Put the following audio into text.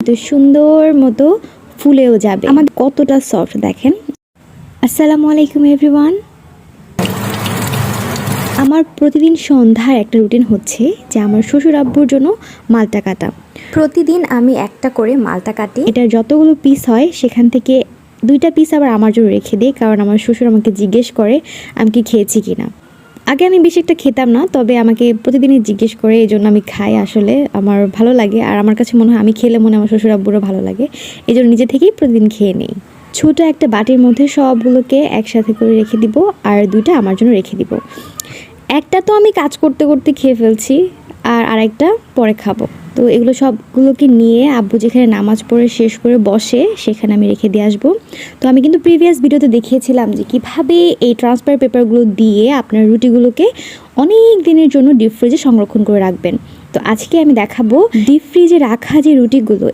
তো সুন্দর মতো ফুলেও যাবে। আমার কতটা সফট দেখেন। আসসালামু আলাইকুম এভরিওয়ান। আমার প্রতিদিন সন্ধ্যার একটা রুটিন হচ্ছে যে আমার শ্বশুর আব্বুর জন্য মালটা কাটা। প্রতিদিন আমি একটা করে মালটা কাটি। এটার যতগুলো পিস হয় সেখান থেকে 2টা পিস আবার আমার জন্য রেখে দিই, কারণ আমার শ্বশুর আমাকে জিজ্ঞেস করে আমি কি খেয়েছি কিনা। আগে আমি বেশি একটা খেতাম না, তবে আমাকে প্রতিদিনই জিজ্ঞেস করে, এই জন্য আমি খাই। আসলে আমার ভালো লাগে, আর আমার কাছে মনে হয় আমি খেলে মনে আমার শ্বশুর আব্বুরও ভালো লাগে, এই জন্য নিজে থেকেই প্রতিদিন খেয়ে নেই। ছোটো একটা বাটির মধ্যে সবগুলোকে একসাথে করে রেখে দিব, আর 2টা আমার জন্য রেখে দিব। একটা তো আমি কাজ করতে করতে খেয়ে ফেলছি, আর আরেকটা পরে খাবো। তো এগুলো সবগুলোকে নিয়ে আব্বু যেখানে নামাজ পড়ে শেষ করে বসে সেখানে আমি রেখে দিয়ে আসবো। তো আমি কিন্তু প্রিভিয়াস ভিডিওতে দেখিয়েছিলাম যে কীভাবে এই ট্রান্সফার পেপারগুলো দিয়ে আপনার রুটিগুলোকে অনেক দিনের জন্য ডিপ ফ্রিজে সংরক্ষণ করে রাখবেন। তো আজকে আমি দেখাবো ডিপ ফ্রিজে রাখা যে রুটিগুলো,